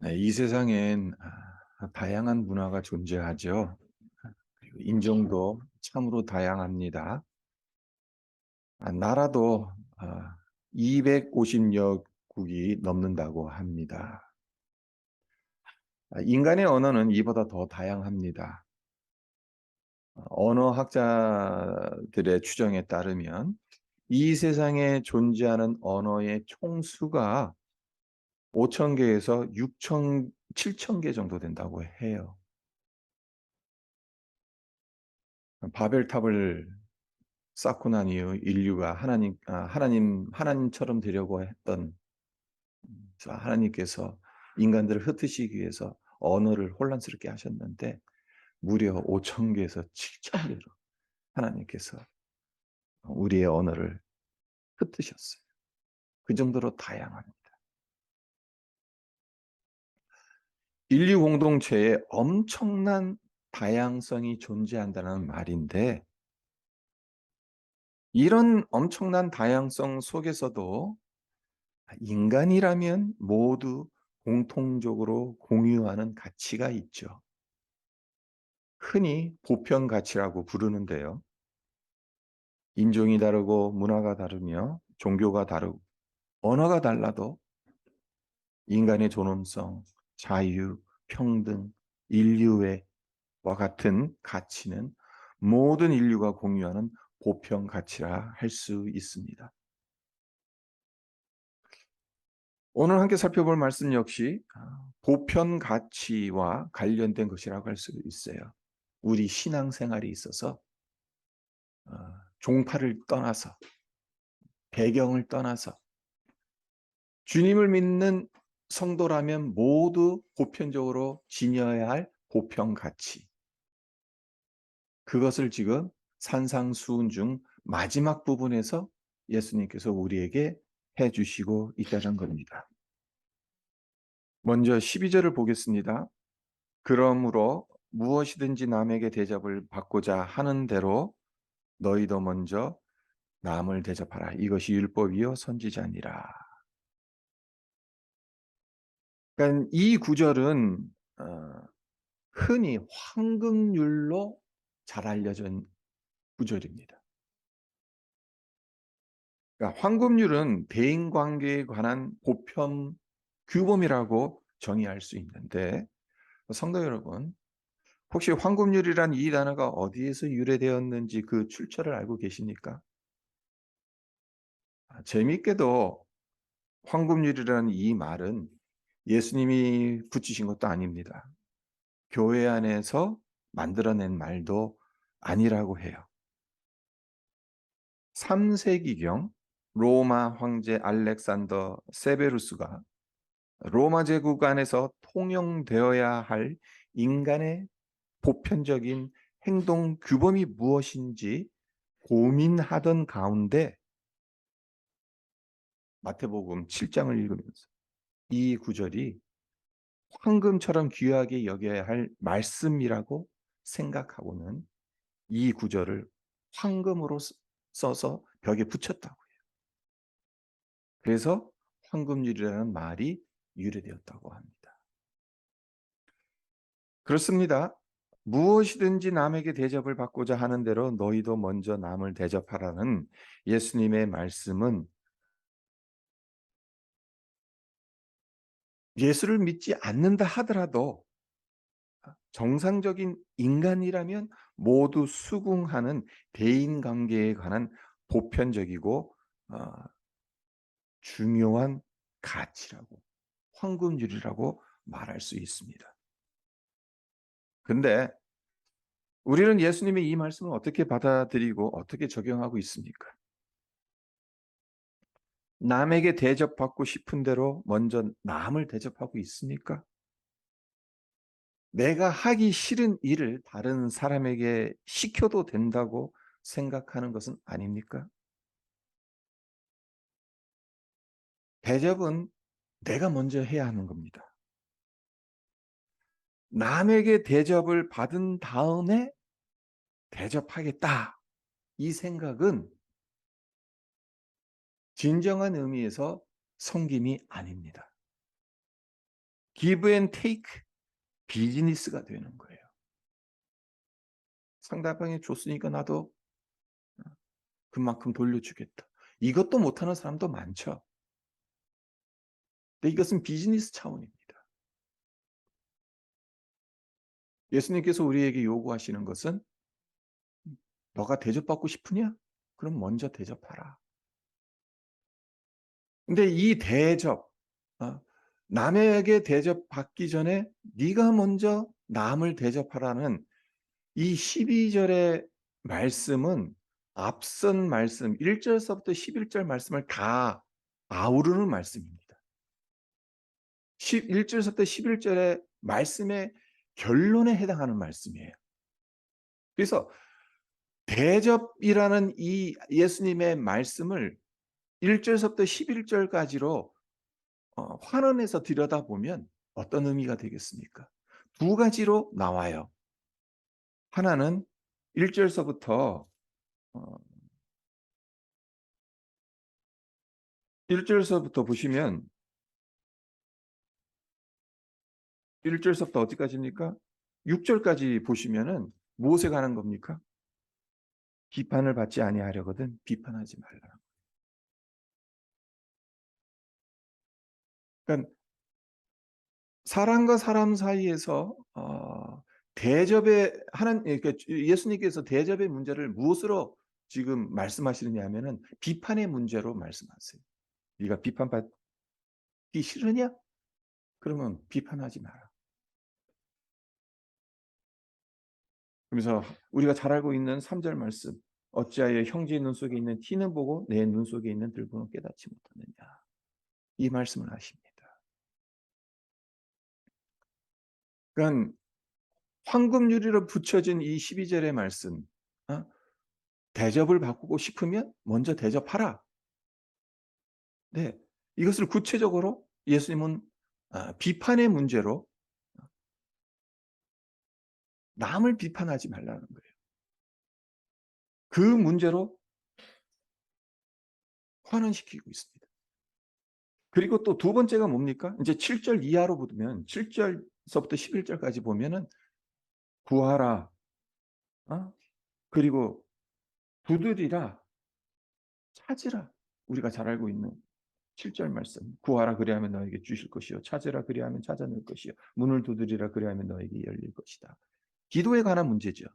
네, 이 세상엔 다양한 문화가 존재하죠. 그리고 인종도 참으로 다양합니다. 나라도 250여 국이 넘는다고 합니다. 인간의 언어는 이보다 더 다양합니다. 언어학자들의 추정에 따르면 이 세상에 존재하는 언어의 총수가 5천 개에서 6천, 7천 개 정도 된다고 해요. 바벨탑을 쌓고 난 이후 인류가 하나님처럼 되려고 했던 하나님께서 인간들을 흩으시기 위해서 언어를 혼란스럽게 하셨는데 무려 5천 개에서 7천 개로 하나님께서 우리의 언어를 흩으셨어요. 그 정도로 다양합니다. 인류 공동체에 엄청난 다양성이 존재한다는 말인데 이런 엄청난 다양성 속에서도 인간이라면 모두 공통적으로 공유하는 가치가 있죠. 흔히 보편 가치라고 부르는데요. 인종이 다르고 문화가 다르며 종교가 다르고 언어가 달라도 인간의 존엄성, 자유, 평등, 인류애와 같은 가치는 모든 인류가 공유하는 보편 가치라 할 수 있습니다. 오늘 함께 살펴볼 말씀 역시 보편 가치와 관련된 것이라고 할 수 있어요. 우리 신앙생활에 있어서 종파를 떠나서 배경을 떠나서 주님을 믿는 성도라면 모두 보편적으로 지녀야 할 보편 가치. 그것을 지금 산상수훈 중 마지막 부분에서 예수님께서 우리에게 해주시고 있다는 겁니다. 먼저 12절을 보겠습니다. 그러므로 무엇이든지 남에게 대접을 받고자 하는 대로 너희도 먼저 남을 대접하라. 이것이 율법이요 선지자니라. 그러니까 이 구절은 흔히 황금률로 잘 알려진 구절입니다. 그러니까 황금률은 대인관계에 관한 보편 규범이라고 정의할 수 있는데 성도 여러분, 혹시 황금률이란 이 단어가 어디에서 유래되었는지 그 출처를 알고 계십니까? 재미있게도 황금률이라는 이 말은 예수님이 붙이신 것도 아닙니다. 교회 안에서 만들어낸 말도 아니라고 해요. 3세기경 로마 황제 알렉산더 세베루스가 로마 제국 안에서 통용되어야 할 인간의 보편적인 행동 규범이 무엇인지 고민하던 가운데 마태복음 7장을 읽으면서 이 구절이 황금처럼 귀하게 여겨야 할 말씀이라고 생각하고는 이 구절을 황금으로 써서 벽에 붙였다고 해요. 그래서 황금률이라는 말이 유래되었다고 합니다. 그렇습니다. 무엇이든지 남에게 대접을 받고자 하는 대로 너희도 먼저 남을 대접하라는 예수님의 말씀은 예수를 믿지 않는다 하더라도 정상적인 인간이라면 모두 수긍하는 대인관계에 관한 보편적이고 중요한 가치라고, 황금률이라고 말할 수 있습니다. 근데 우리는 예수님의 이 말씀을 어떻게 받아들이고 어떻게 적용하고 있습니까? 남에게 대접받고 싶은 대로 먼저 남을 대접하고 있습니까? 내가 하기 싫은 일을 다른 사람에게 시켜도 된다고 생각하는 것은 아닙니까? 대접은 내가 먼저 해야 하는 겁니다. 남에게 대접을 받은 다음에 대접하겠다. 이 생각은 진정한 의미에서 섬김이 아닙니다. give and take 비즈니스가 되는 거예요. 상대방이 줬으니까 나도 그만큼 돌려주겠다. 이것도 못하는 사람도 많죠. 근데 이것은 비즈니스 차원입니다. 예수님께서 우리에게 요구하시는 것은 너가 대접받고 싶으냐? 그럼 먼저 대접하라. 근데 이 대접, 남에게 대접받기 전에 네가 먼저 남을 대접하라는 이 12절의 말씀은 앞선 말씀 1절서부터 11절 말씀을 다 아우르는 말씀입니다. 1절서부터 11절의 말씀의 결론에 해당하는 말씀이에요. 그래서 대접이라는 이 예수님의 말씀을 1절서부터 11절까지로 환원해서 들여다보면 어떤 의미가 되겠습니까? 두 가지로 나와요. 하나는 1절서부터 1절서부터 보시면 1절서부터 어디까지입니까? 6절까지 보시면은 무엇에 관한 겁니까? 비판을 받지 아니하려거든 비판하지 말라. 그러니까 사람과 사람 사이에서 대접의 그러니까 예수님께서 대접의 문제를 무엇으로 지금 말씀하시느냐 하면은 비판의 문제로 말씀하세요. 네가 비판받기 싫으냐? 그러면 비판하지 마라. 그래서 우리가 잘 알고 있는 3절 말씀. 어찌하여 형제의 눈 속에 있는 티는 보고 내 눈 속에 있는 들보는 깨닫지 못하느냐. 이 말씀을 하십니다. 그러니까 황금유리로 붙여진 이 12절의 말씀. 대접을 받고 싶으면 먼저 대접하라. 네. 이것을 구체적으로 예수님은 비판의 문제로 남을 비판하지 말라는 거예요. 그 문제로 환원시키고 있습니다. 그리고 또 두 번째가 뭡니까? 이제 7절 이하로 보면 7절서부터 11절까지 보면은 구하라. 그리고 두드리라. 찾으라. 우리가 잘 알고 있는 7절 말씀. 구하라 그리하면 너에게 주실 것이요. 찾으라 그리하면 찾아낼 것이요. 문을 두드리라 그리하면 너에게 열릴 것이다. 기도에 관한 문제죠.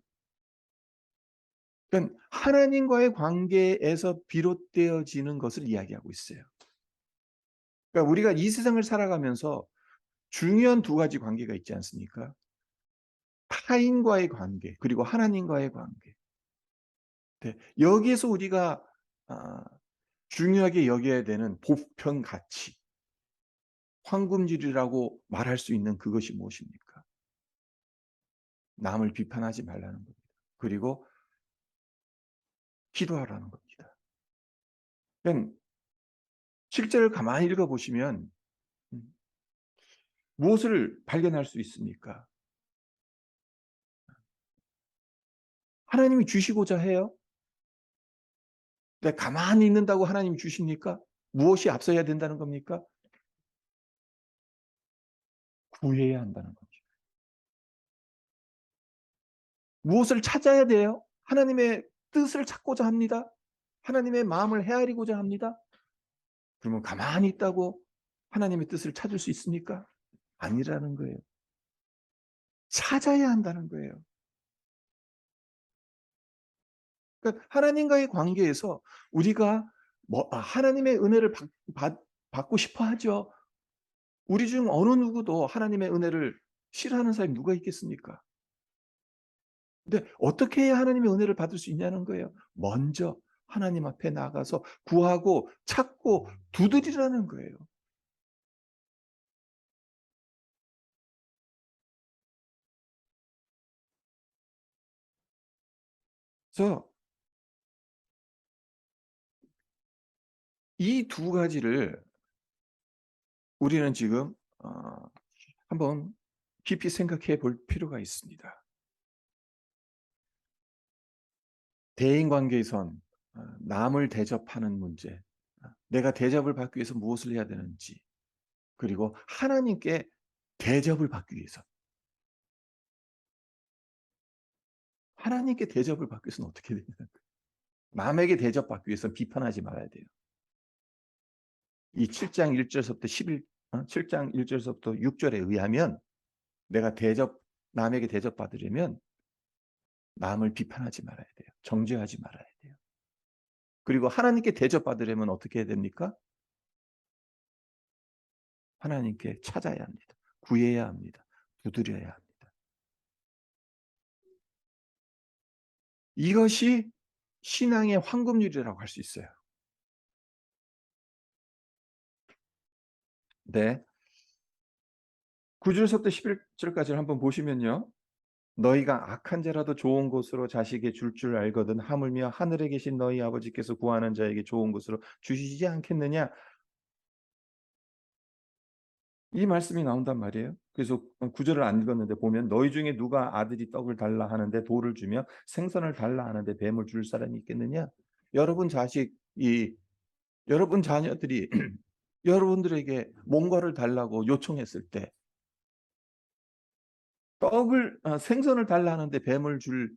그러니까 하나님과의 관계에서 비롯되어지는 것을 이야기하고 있어요. 그러니까 우리가 이 세상을 살아가면서 중요한 두 가지 관계가 있지 않습니까? 타인과의 관계, 그리고 하나님과의 관계. 네, 여기에서 우리가 중요하게 여겨야 되는 보편 가치, 황금줄이라고 말할 수 있는 그것이 무엇입니까? 남을 비판하지 말라는 겁니다. 그리고 기도하라는 겁니다. 그러니까 실제를 가만히 읽어보시면 무엇을 발견할 수 있습니까? 하나님이 주시고자 해요. 근데 가만히 있는다고 하나님이 주십니까? 무엇이 앞서야 된다는 겁니까? 구해야 한다는 겁니다. 무엇을 찾아야 돼요? 하나님의 뜻을 찾고자 합니다. 하나님의 마음을 헤아리고자 합니다. 그러면 가만히 있다고 하나님의 뜻을 찾을 수 있습니까? 아니라는 거예요. 찾아야 한다는 거예요. 그러니까 하나님과의 관계에서 우리가 하나님의 은혜를 받고 싶어 하죠. 우리 중 어느 누구도 하나님의 은혜를 싫어하는 사람이 누가 있겠습니까? 근데 어떻게 해야 하나님의 은혜를 받을 수 있냐는 거예요. 먼저 하나님 앞에 나가서 구하고 찾고 두드리라는 거예요. 그래서 이 두 가지를 우리는 지금 한번 깊이 생각해 볼 필요가 있습니다. 대인관계에선 남을 대접하는 문제, 내가 대접을 받기 위해서 무엇을 해야 되는지, 그리고 하나님께 대접을 받기 위해서. 하나님께 대접을 받기 위해서는 어떻게 되냐. 남에게 대접받기 위해서는 비판하지 말아야 돼요. 이 7장 1절서부터 7장 1절서부터 6절에 의하면 내가 남에게 대접받으려면 남을 비판하지 말아야 돼요. 정죄하지 말아야 돼요. 그리고 하나님께 대접받으려면 어떻게 해야 됩니까? 하나님께 찾아야 합니다. 구해야 합니다. 두드려야 합니다. 이것이 신앙의 황금률이라고 할 수 있어요. 네. 9절서부터 11절까지를 한번 보시면요. 너희가 악한 자라도 좋은 곳으로 자식에게 줄 알거든 하물며 하늘에 계신 너희 아버지께서 구하는 자에게 좋은 곳으로 주시지 않겠느냐. 이 말씀이 나온단 말이에요. 그래서 9절을 안 읽었는데 보면 너희 중에 누가 아들이 떡을 달라 하는데 돌을 주며 생선을 달라 하는데 뱀을 줄 사람이 있겠느냐. 여러분 여러분 자녀들이 여러분들에게 뭔가를 달라고 요청했을 때 생선을 달라 하는데 뱀을 줄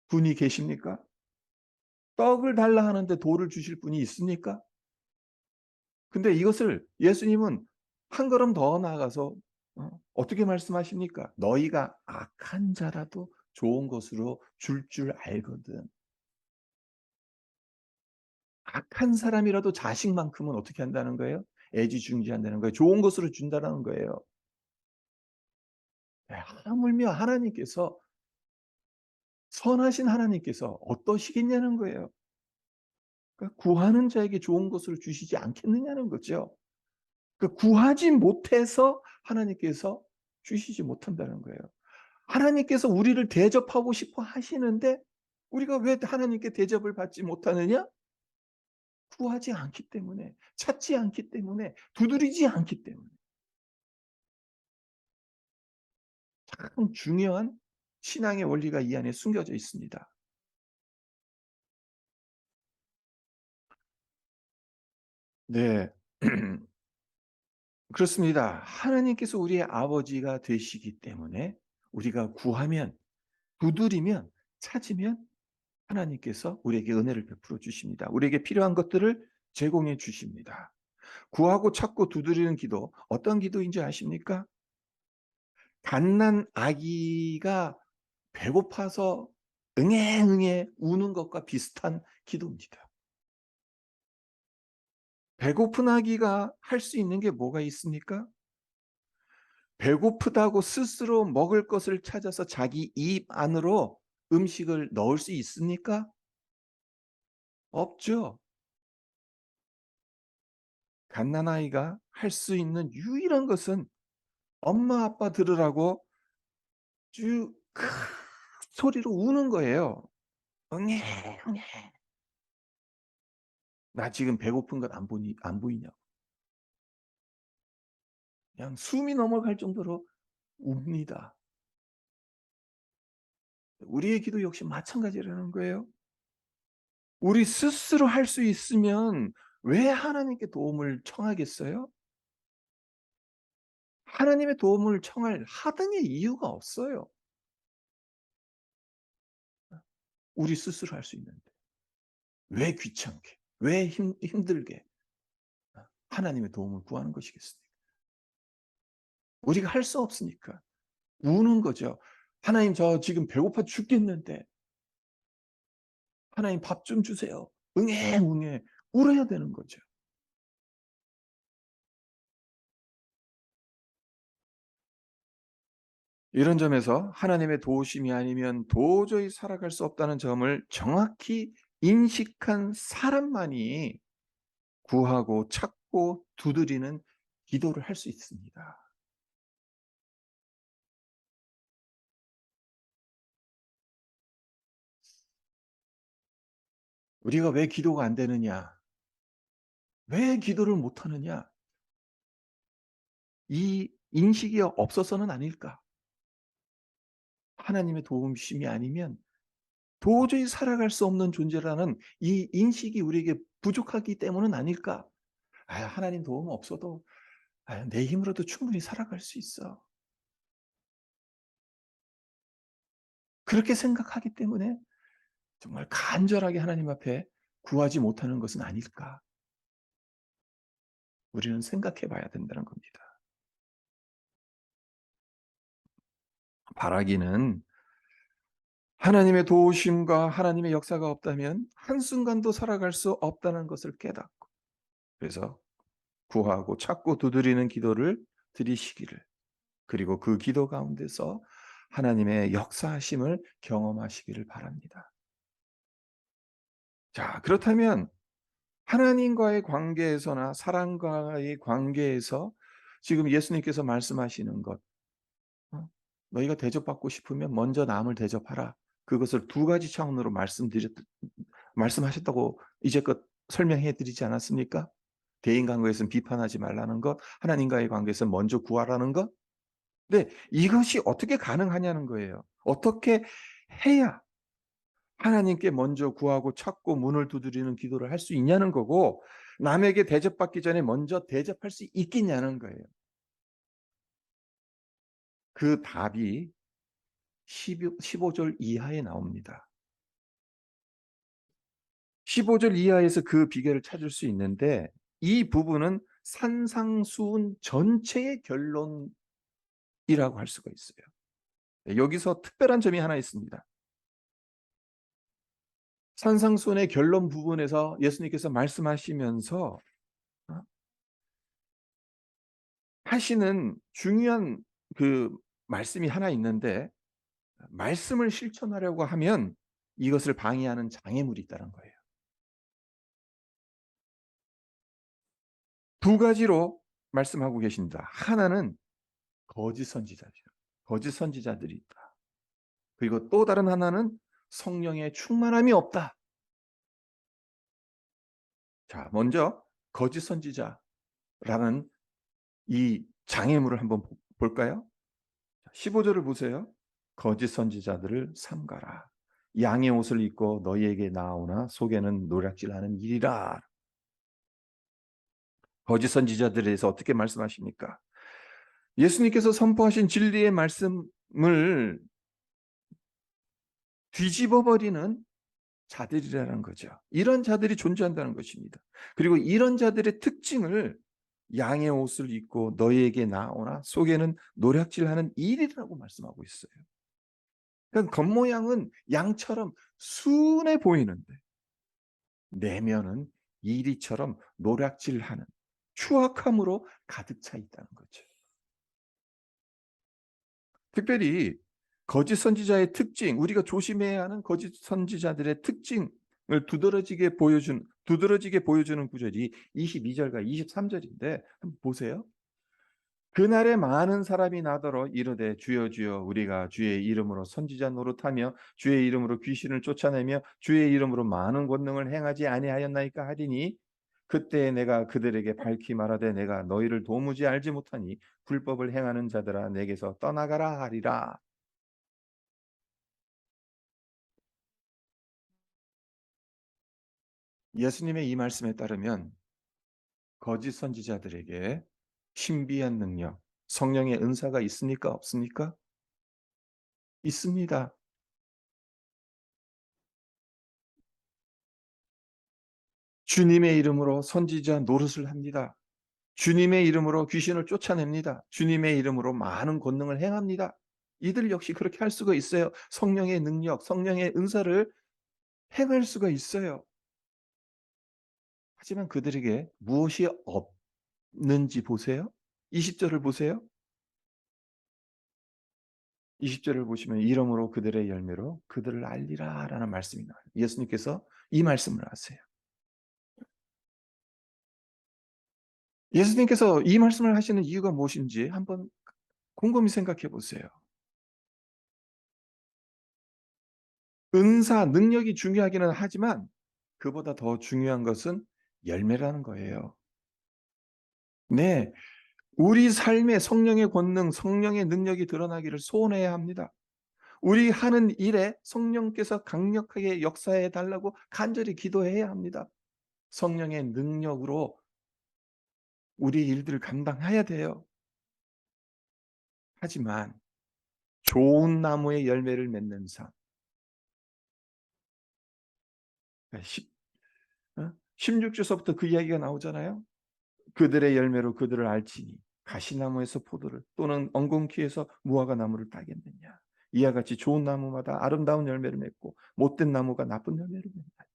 분이 계십니까? 떡을 달라 하는데 돌을 주실 분이 있습니까? 근데 이것을 예수님은 한 걸음 더 나아가서 어떻게 말씀하십니까? 너희가 악한 자라도 좋은 것으로 줄 알거든. 악한 사람이라도 자식만큼은 어떻게 한다는 거예요? 애지중지한다는 거예요. 좋은 것으로 준다는 거예요. 하물며 하나님께서 선하신 하나님께서 어떠시겠냐는 거예요. 그러니까 구하는 자에게 좋은 것으로 주시지 않겠느냐는 거죠. 그 구하지 못해서 하나님께서 주시지 못한다는 거예요. 하나님께서 우리를 대접하고 싶어 하시는데 우리가 왜 하나님께 대접을 받지 못하느냐? 구하지 않기 때문에, 찾지 않기 때문에, 두드리지 않기 때문에. 참 중요한 신앙의 원리가 이 안에 숨겨져 있습니다. 네. 그렇습니다. 하나님께서 우리의 아버지가 되시기 때문에 우리가 구하면, 두드리면, 찾으면 하나님께서 우리에게 은혜를 베풀어 주십니다. 우리에게 필요한 것들을 제공해 주십니다. 구하고 찾고 두드리는 기도, 어떤 기도인지 아십니까? 갓난 아기가 배고파서 응애응애 우는 것과 비슷한 기도입니다. 배고픈 아기가 할 수 있는 게 뭐가 있습니까? 배고프다고 스스로 먹을 것을 찾아서 자기 입 안으로 음식을 넣을 수 있습니까? 없죠. 갓난아이가 할 수 있는 유일한 것은 엄마 아빠 들으라고 쭉 큰 소리로 우는 거예요. "응애, 응애." "나 지금 배고픈 것 안 보이냐고." 그냥 숨이 넘어갈 정도로 웁니다. 우리의 기도 역시 마찬가지라는 거예요. 우리 스스로 할 수 있으면 왜 하나님께 도움을 청하겠어요? 하나님의 도움을 청할 하등의 이유가 없어요. 우리 스스로 할 수 있는데. 왜 귀찮게, 왜 힘들게 하나님의 도움을 구하는 것이겠습니까? 우리가 할 수 없으니까 우는 거죠. "하나님 저 지금 배고파 죽겠는데 하나님 밥 좀 주세요." 응애응애 울어야 되는 거죠. 이런 점에서 하나님의 도우심이 아니면 도저히 살아갈 수 없다는 점을 정확히 인식한 사람만이 구하고 찾고 두드리는 기도를 할 수 있습니다. 우리가 왜 기도가 안 되느냐? 왜 기도를 못 하느냐? 이 인식이 없어서는 아닐까? 하나님의 도우심이 아니면 도저히 살아갈 수 없는 존재라는 이 인식이 우리에게 부족하기 때문은 아닐까? '아 하나님 도움 없어도 아, 내 힘으로도 충분히 살아갈 수 있어. 그렇게 생각하기 때문에 정말 간절하게 하나님 앞에 구하지 못하는 것은 아닐까? 우리는 생각해 봐야 된다는 겁니다. 바라기는 하나님의 도우심과 하나님의 역사가 없다면 한순간도 살아갈 수 없다는 것을 깨닫고, 그래서 구하고 찾고 두드리는 기도를 드리시기를, 그리고 그 기도 가운데서 하나님의 역사하심을 경험하시기를 바랍니다. 자, 그렇다면 하나님과의 관계에서나 사람과의 관계에서 지금 예수님께서 말씀하시는 것, 너희가 대접받고 싶으면 먼저 남을 대접하라. 그것을 두 가지 차원으로 말씀하셨다고 이제껏 설명해 드리지 않았습니까? 대인 관계에서는 비판하지 말라는 것, 하나님과의 관계에서 먼저 구하라는 것. 네, 이것이 어떻게 가능하냐는 거예요. 어떻게 해야 하나님께 먼저 구하고 찾고 문을 두드리는 기도를 할 수 있냐는 거고, 남에게 대접받기 전에 먼저 대접할 수 있겠냐는 거예요. 그 답이 15절 이하에 나옵니다. 15절 이하에서 그 비결을 찾을 수 있는데, 이 부분은 산상수훈 전체의 결론이라고 할 수가 있어요. 여기서 특별한 점이 하나 있습니다. 산상수훈의 결론 부분에서 예수님께서 말씀하시면서 하시는 중요한 그 말씀이 하나 있는데, 말씀을 실천하려고 하면 이것을 방해하는 장애물이 있다는 거예요. 두 가지로 말씀하고 계십니다. 하나는 거짓 선지자죠. 거짓 선지자들이 있다. 그리고 또 다른 하나는 성령의 충만함이 없다. 자, 먼저 거짓 선지자라는 이 장애물을 한번 볼까요? 15절을 보세요. 거짓 선지자들을 삼가라. 양의 옷을 입고 너희에게 나오나 속에는 노략질하는 일이라. 거짓 선지자들에 대해서 어떻게 말씀하십니까? 예수님께서 선포하신 진리의 말씀을 뒤집어 버리는 자들이라는 거죠. 이런 자들이 존재한다는 것입니다. 그리고 이런 자들의 특징을 양의 옷을 입고 너희에게 나오나 속에는 노략질하는 일이라고 말씀하고 있어요. 그러니까 겉모양은 양처럼 순해 보이는데 내면은 이리처럼 노략질하는 추악함으로 가득 차 있다는 거죠. 특별히 거짓 선지자의 특징, 우리가 조심해야 하는 거짓 선지자들의 특징을 두드러지게 보여주는 구절이 22절과 23절인데 한번 보세요. 그날에 많은 사람이 나더러 이르되 주여 주여 우리가 주의 이름으로 선지자 노릇하며 주의 이름으로 귀신을 쫓아내며 주의 이름으로 많은 권능을 행하지 아니하였나이까 하리니, 그때 내가 그들에게 밝히 말하되 내가 너희를 도무지 알지 못하니 불법을 행하는 자들아 내게서 떠나가라 하리라. 예수님의 이 말씀에 따르면 거짓 선지자들에게 신비한 능력, 성령의 은사가 있습니까? 없습니까? 있습니다. 주님의 이름으로 선지자 노릇을 합니다. 주님의 이름으로 귀신을 쫓아냅니다. 주님의 이름으로 많은 권능을 행합니다. 이들 역시 그렇게 할 수가 있어요. 성령의 능력, 성령의 은사를 행할 수가 있어요. 하지만 그들에게 무엇이 없는지 보세요. 20절을 보세요. 20절을 보시면 이름으로 그들의 열매로 그들을 알리라 라는 말씀이 나와요. 예수님께서 이 말씀을 하세요. 예수님께서 이 말씀을 하시는 이유가 무엇인지 한번 곰곰이 생각해 보세요. 은사, 능력이 중요하기는 하지만 그보다 더 중요한 것은 열매라는 거예요. 네, 우리 삶에 성령의 권능, 성령의 능력이 드러나기를 소원해야 합니다. 우리 하는 일에 성령께서 강력하게 역사해 달라고 간절히 기도해야 합니다. 성령의 능력으로 우리 일들을 감당해야 돼요. 하지만 좋은 나무의 열매를 맺는 삶. 그러니까 16절서부터 그 이야기가 나오잖아요. 그들의 열매로 그들을 알지니 가시나무에서 포도를 또는 엉겅퀴에서 무화과 나무를 따겠느냐. 이와 같이 좋은 나무마다 아름다운 열매를 맺고 못된 나무가 나쁜 열매를 맺다.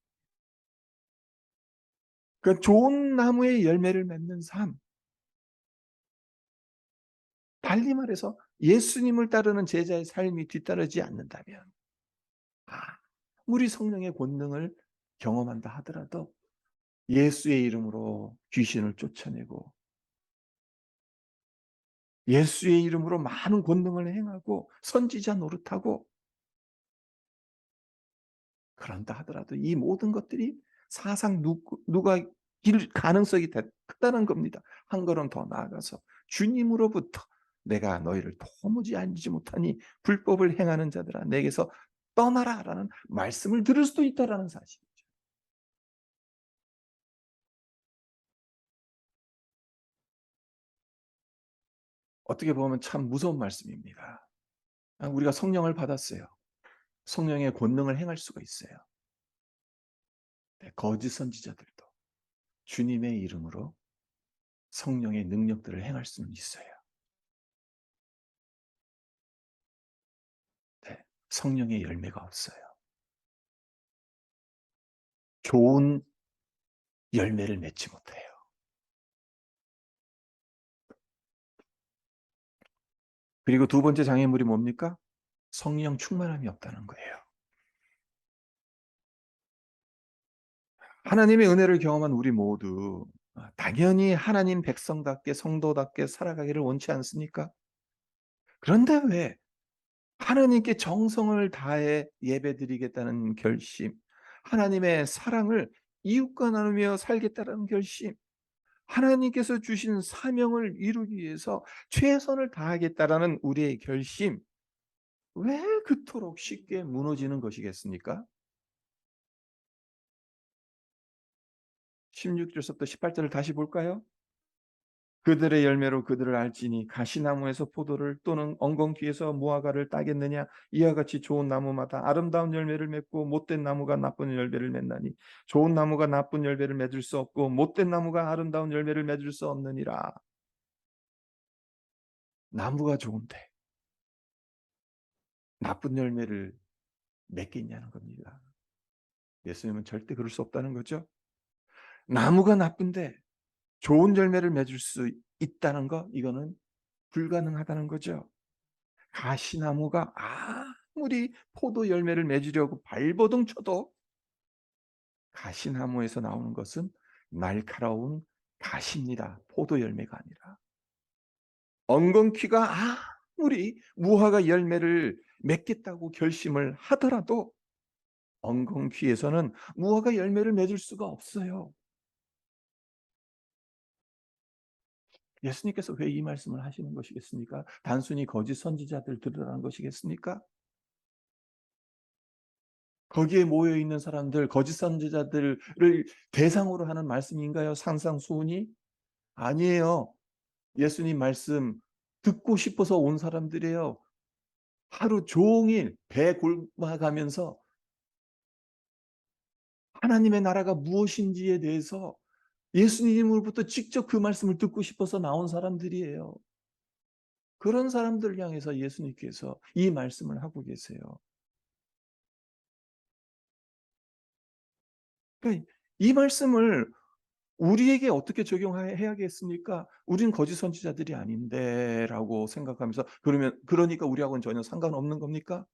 그 좋은 나무의 열매를 맺는 삶. 달리 말해서 예수님을 따르는 제자의 삶이 뒤따르지 않는다면 아무리 성령의 권능을 경험한다 하더라도 예수의 이름으로 귀신을 쫓아내고 예수의 이름으로 많은 권능을 행하고 선지자 노릇하고 그런다 하더라도 이 모든 것들이 사상 누가일 가능성이 크다는 겁니다. 한 걸음 더 나아가서 주님으로부터 "내가 너희를 도무지 알지 못하니 불법을 행하는 자들아 내게서 떠나라."라는 말씀을 들을 수도 있다라는 사실이죠. 어떻게 보면 참 무서운 말씀입니다. 우리가 성령을 받았어요. 성령의 권능을 행할 수가 있어요. 네, 거짓 선지자들도 주님의 이름으로 성령의 능력들을 행할 수는 있어요. 네, 성령의 열매가 없어요. 좋은 열매를 맺지 못해요. 그리고 두 번째 장애물이 뭡니까? 성령 충만함이 없다는 거예요. 하나님의 은혜를 경험한 우리 모두 당연히 하나님 백성답게 성도답게 살아가기를 원치 않습니까? 그런데 왜 하나님께 정성을 다해 예배드리겠다는 결심, 하나님의 사랑을 이웃과 나누며 살겠다는 결심, 하나님께서 주신 사명을 이루기 위해서 최선을 다하겠다라는 우리의 결심, 왜 그토록 쉽게 무너지는 것이겠습니까? 16절부터 18절을 다시 볼까요? 그들의 열매로 그들을 알지니 가시나무에서 포도를 또는 엉겅퀴에서 무화과를 따겠느냐. 이와 같이 좋은 나무마다 아름다운 열매를 맺고 못된 나무가 나쁜 열매를 맺나니 좋은 나무가 나쁜 열매를 맺을 수 없고 못된 나무가 아름다운 열매를 맺을 수 없느니라. 나무가 좋은데 나쁜 열매를 맺겠냐는 겁니다. 예수님은 절대 그럴 수 없다는 거죠. 나무가 나쁜데 좋은 열매를 맺을 수 있다는 거, 이거는 불가능하다는 거죠. 가시나무가 아무리 포도 열매를 맺으려고 발버둥 쳐도 가시나무에서 나오는 것은 날카로운 가시입니다. 포도 열매가 아니라. 엉겅퀴가 아무리 무화과 열매를 맺겠다고 결심을 하더라도 엉겅퀴에서는 무화과 열매를 맺을 수가 없어요. 예수님께서 왜 이 말씀을 하시는 것이겠습니까? 단순히 거짓 선지자들 들으라는 것이겠습니까? 거기에 모여 있는 사람들, 거짓 선지자들을 대상으로 하는 말씀인가요? 산상수훈이? 아니에요. 예수님 말씀 듣고 싶어서 온 사람들이에요. 하루 종일 배 곪아가면서 하나님의 나라가 무엇인지에 대해서 예수님으로부터 직접 그 말씀을 듣고 싶어서 나온 사람들이에요. 그런 사람들을 향해서 예수님께서 이 말씀을 하고 계세요. 그러니까 이 말씀을 우리에게 어떻게 적용해야겠습니까? "우리는 거짓 선지자들이 아닌데."라고 생각하면서 그러니까 우리하고는 전혀 상관없는 겁니까?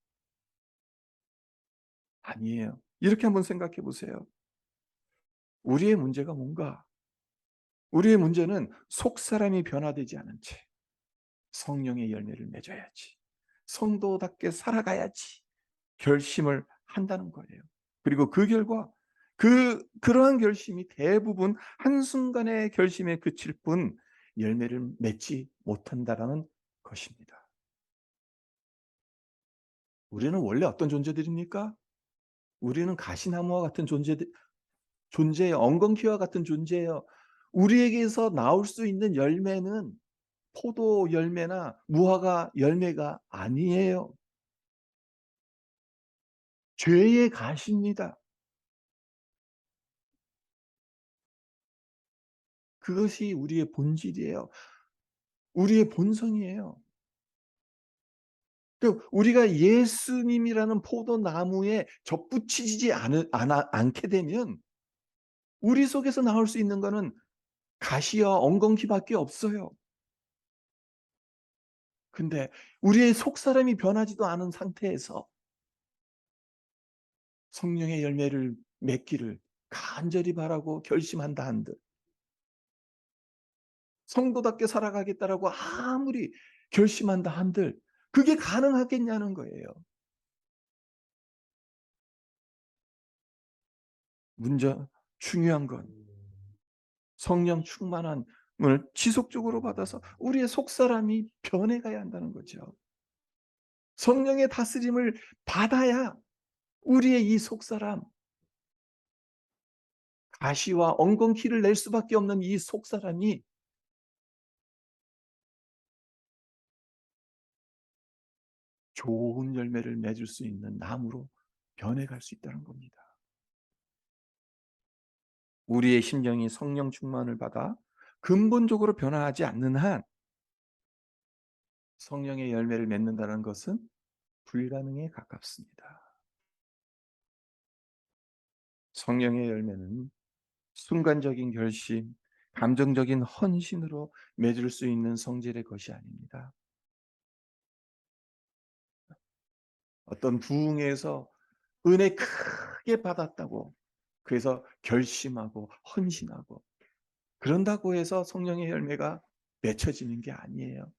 아니에요. 이렇게 한번 생각해 보세요. 우리의 문제가 뭔가? 우리의 문제는 속사람이 변화되지 않은 채 성령의 열매를 맺어야지, 성도답게 살아가야지 결심을 한다는 거예요. 그리고 그 결과 그러한 결심이 대부분 한순간의 결심에 그칠 뿐 열매를 맺지 못한다라는 것입니다. 우리는 원래 어떤 존재들입니까? 우리는 가시나무와 같은 존재예요. 엉겅퀴와 같은 존재예요. 우리에게서 나올 수 있는 열매는 포도 열매나 무화과 열매가 아니에요. 죄의 가시입니다. 그것이 우리의 본질이에요. 우리의 본성이에요. 우리가 예수님이라는 포도나무에 접붙이지 않게 되면 우리 속에서 나올 수 있는 것은 가시와 엉겅퀴밖에 없어요. 근데 우리의 속사람이 변하지도 않은 상태에서 성령의 열매를 맺기를 간절히 바라고 결심한다 한들, 성도답게 살아가겠다라고 아무리 결심한다 한들 그게 가능하겠냐는 거예요. 문제 중요한 건 성령 충만함을 지속적으로 받아서 우리의 속사람이 변해가야 한다는 거죠. 성령의 다스림을 받아야 우리의 이 속사람, 가시와 엉겅퀴를 낼 수밖에 없는 이 속사람이 좋은 열매를 맺을 수 있는 나무로 변해갈 수 있다는 겁니다. 우리의 심령이 성령 충만을 받아 근본적으로 변화하지 않는 한 성령의 열매를 맺는다는 것은 불가능에 가깝습니다. 성령의 열매는 순간적인 결심, 감정적인 헌신으로 맺을 수 있는 성질의 것이 아닙니다. 어떤 부흥에서 은혜 크게 받았다고 그래서 결심하고 헌신하고 그런다고 해서 성령의 열매가 맺혀지는 게 아니에요.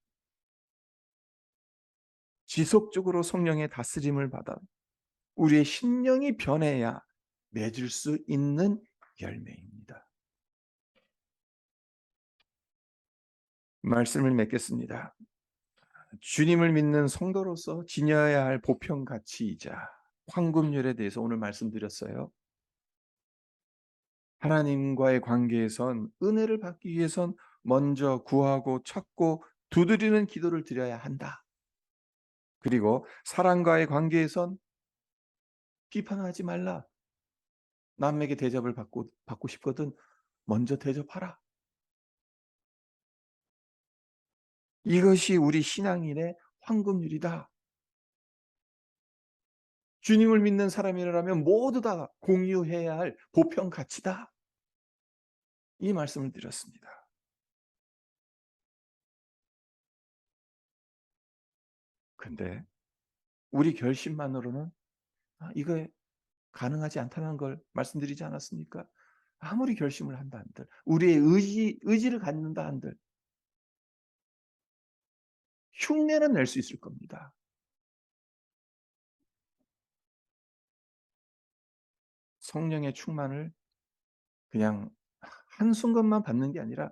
지속적으로 성령의 다스림을 받아 우리의 심령이 변해야 맺을 수 있는 열매입니다. 말씀을 맺겠습니다. 주님을 믿는 성도로서 지녀야 할 보편 가치이자 황금률에 대해서 오늘 말씀드렸어요. 하나님과의 관계에선 은혜를 받기 위해선 먼저 구하고 찾고 두드리는 기도를 드려야 한다. 그리고 사람과의 관계에선 비판하지 말라. 남에게 대접을 받고 싶거든 먼저 대접하라. 이것이 우리 신앙인의 황금률이다. 주님을 믿는 사람이라면 모두 다 공유해야 할 보편 가치다. 이 말씀을 드렸습니다. 근데 우리 결심만으로는 이거 가능하지 않다는 걸 말씀드리지 않았습니까? 아무리 결심을 한다 한들, 우리의 의지를 갖는다 한들 흉내는 낼 수 있을 겁니다. 성령의 충만을 그냥 한순간만 받는 게 아니라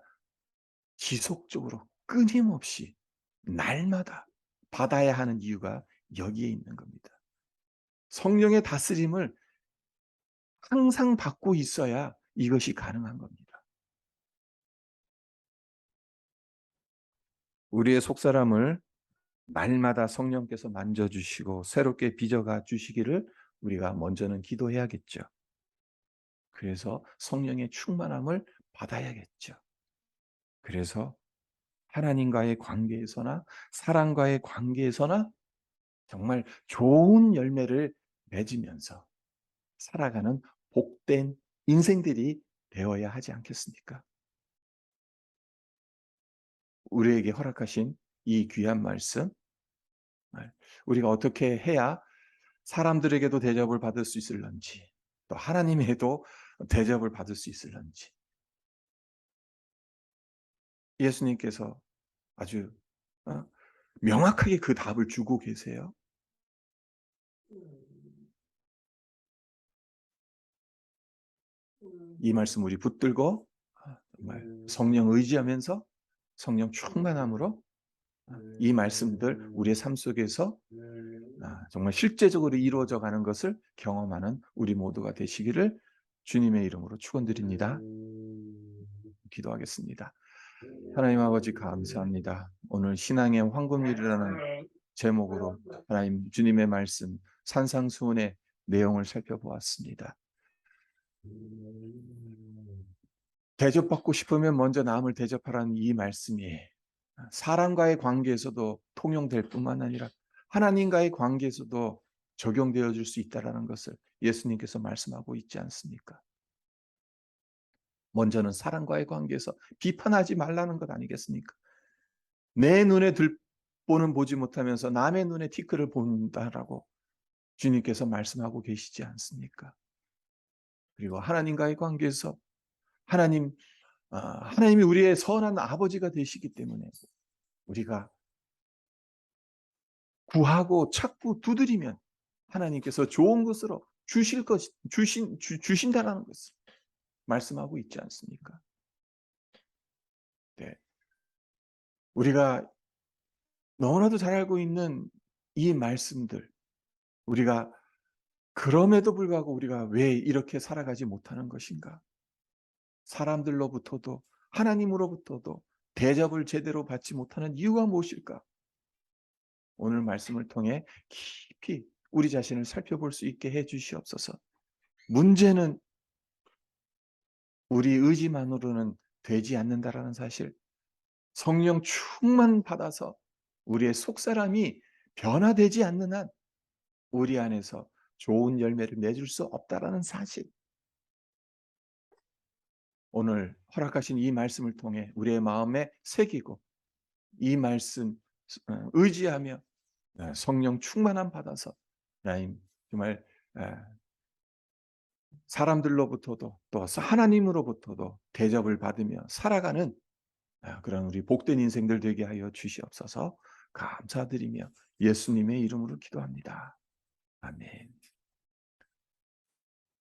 지속적으로 끊임없이 날마다 받아야 하는 이유가 여기에 있는 겁니다. 성령의 다스림을 항상 받고 있어야 이것이 가능한 겁니다. 우리의 속사람을 날마다 성령께서 만져주시고 새롭게 빚어가 주시기를 우리가 먼저는 기도해야겠죠. 그래서 성령의 충만함을 받아야겠죠. 그래서 하나님과의 관계에서나 사람과의 관계에서나 정말 좋은 열매를 맺으면서 살아가는 복된 인생들이 되어야 하지 않겠습니까? 우리에게 허락하신 이 귀한 말씀, 우리가 어떻게 해야 사람들에게도 대접을 받을 수 있을런지, 또 하나님에도 대접을 받을 수 있을런지, 예수님께서 아주 어, 명확하게 그 답을 주고 계세요. 이 말씀 우리 붙들고 정말 성령 의지하면서 성령 충만함으로 이 말씀들 우리의 삶 속에서 정말 실제적으로 이루어져 가는 것을 경험하는 우리 모두가 되시기를 주님의 이름으로 축원드립니다. 기도하겠습니다. 하나님 아버지 감사합니다. 오늘 신앙의 황금률이라는 제목으로 하나님 주님의 말씀 산상수훈의 내용을 살펴보았습니다. 대접받고 싶으면 먼저 남을 대접하라는 이 말씀이 사람과의 관계에서도 통용될 뿐만 아니라 하나님과의 관계에서도 적용되어 줄 수 있다는 것을 예수님께서 말씀하고 있지 않습니까? 먼저는 사람과의 관계에서 비판하지 말라는 것 아니겠습니까? 내 눈에 들보는 보지 못하면서 남의 눈에 티끌을 본다라고 주님께서 말씀하고 계시지 않습니까? 그리고 하나님과의 관계에서 하나님이 우리의 선한 아버지가 되시기 때문에 우리가 구하고 찾고 두드리면 하나님께서 좋은 것으로 주신다라는 것을 말씀하고 있지 않습니까? 네. 우리가 너무나도 잘 알고 있는 이 말씀들, 우리가 그럼에도 불구하고 우리가 왜 이렇게 살아가지 못하는 것인가? 사람들로부터도 하나님으로부터도 대접을 제대로 받지 못하는 이유가 무엇일까? 오늘 말씀을 통해 깊이 우리 자신을 살펴볼 수 있게 해 주시옵소서. 문제는 우리 의지만으로는 되지 않는다라는 사실, 성령 충만 받아서 우리의 속사람이 변화되지 않는 한 우리 안에서 좋은 열매를 맺을 수 없다라는 사실, 오늘 허락하신 이 말씀을 통해 우리의 마음에 새기고 이 말씀 의지하며 성령 충만함 받아서 하나님 정말 사람들로부터도 또 하나님으로부터도 대접을 받으며 살아가는 그런 우리 복된 인생들 되게 하여 주시옵소서. 감사드리며 예수님의 이름으로 기도합니다.